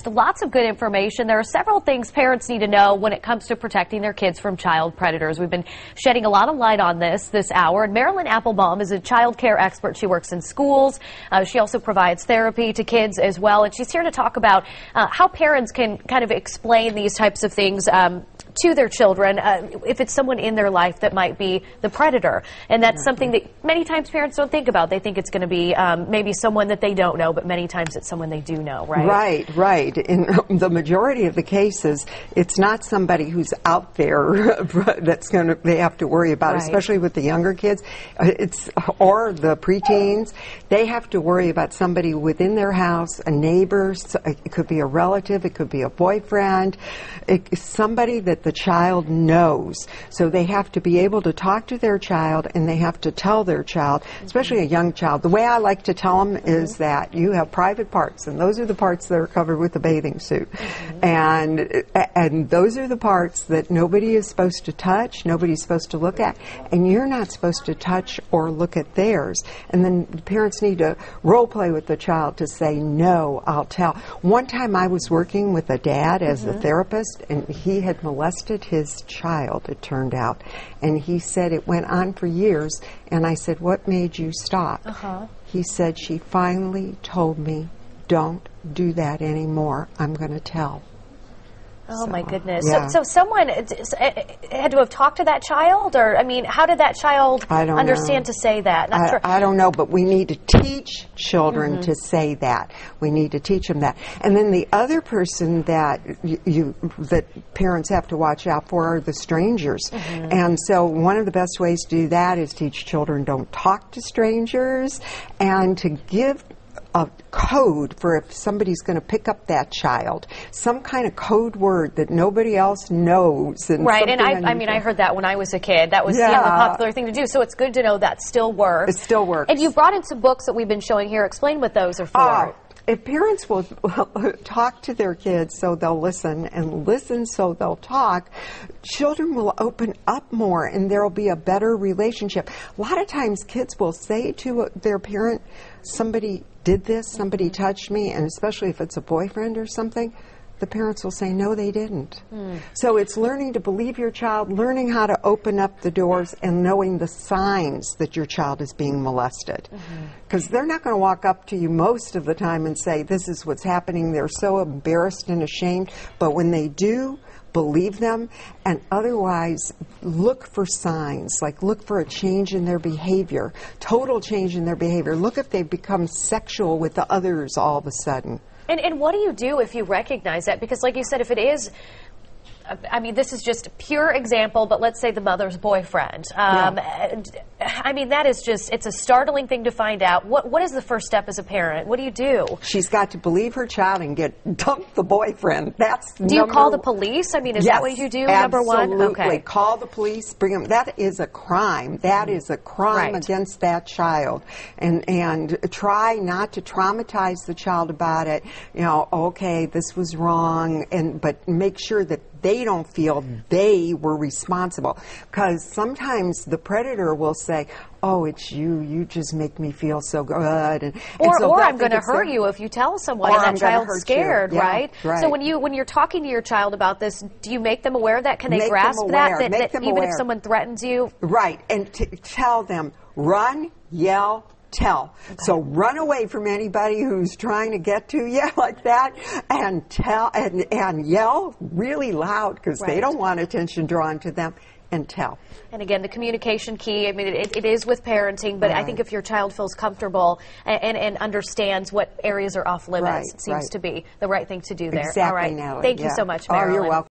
text. Lots of good information. There are several things parents need to know when it comes to protecting their kids from child predators. We've been shedding a lot of light on this hour. And Maryln Appelbaum is a child care expert. She works in schools. She also provides therapy to kids as well. And she's here to talk about how parents can kind of explain these types of things to their children if it's someone in their life that might be the predator. And that's something that many times parents don't think about. They think it's going to be maybe someone that they don't know, but many times it's someone they do know, right? Right. In the majority of the cases, it's not somebody who's out there that's they have to worry about, especially with the younger kids, or the preteens. They have to worry about somebody within their house, a neighbor, it could be a relative, it could be a boyfriend, somebody that the child knows. So they have to be able to talk to their child, and they have to tell their child, especially a young child. The way I like to tell them is that you have private parts, and those are the parts that are covered with a bathing suit. And those are the parts that nobody is supposed to touch, nobody's supposed to look at, and you're not supposed to touch or look at theirs. And then the parents need to role play with the child to say, no, I'll tell. One time I was working with a dad as a therapist, and he had molested his child, it turned out. And he said it went on for years, and I said, what made you stop? He said, she finally told me, don't do that anymore. I'm going to tell. Oh, my goodness. Yeah. So someone had to have talked to that child? Or, I mean, how did that child understand to say that? Not sure. I don't know, but we need to teach children to say that. We need to teach them that. And then the other person that that parents have to watch out for are the strangers. And so one of the best ways to do that is teach children don't talk to strangers, and to give a code for if somebody's going to pick up that child, some kind of code word that nobody else knows. And right, and I mean, I heard that when I was a kid. That was the popular thing to do, so it's good to know that still works. It still works. And you brought in some books that we've been showing here. Explain what those are for. If parents will talk to their kids so they'll listen, and listen so they'll talk, children will open up more, and there will be a better relationship. A lot of times kids will say to their parent, somebody did this, somebody touched me, and especially if it's a boyfriend or something, the parents will say, no, they didn't. So it's learning to believe your child, learning how to open up the doors, and knowing the signs that your child is being molested. Because they're not going to walk up to you most of the time and say, this is what's happening. They're so embarrassed and ashamed. But when they do, believe them, and otherwise look for signs, like look for a change in their behavior, total change in their behavior. Look if they've become sexual with the others all of a sudden. And what do you do if you recognize that? Because like you said, if it is, I mean, this is just a pure example, but let's say the mother's boyfriend. I mean, that is just, it's a startling thing to find out. What is the first step as a parent? What do you do? She's got to believe her child and dump the boyfriend. Do you call the police? I mean, is that what you do, number one? Absolutely. Okay. Call the police, bring them. That is a crime. That is a crime against that child. And try not to traumatize the child about it. You know, okay, this was wrong, but make sure that they don't feel they were responsible. Because sometimes the predator will say, oh, it's you. You just make me feel so good. Or I'm going to hurt you if you tell someone, and that child's scared, right? So when you're talking to your child about this, do you make them aware of that? Can they grasp that even if someone threatens you? Right, and tell them, run, yell, tell. So run away from anybody who's trying to get to you like that, and tell and yell really loud, because they don't want attention drawn to them, and tell. And again, the communication key, I mean, it is with parenting, but I think if your child feels comfortable and understands what areas are off limits, it seems to be the right thing to do there. Exactly, all right. Natalie. Thank you so much, Maryln. Oh, you're welcome.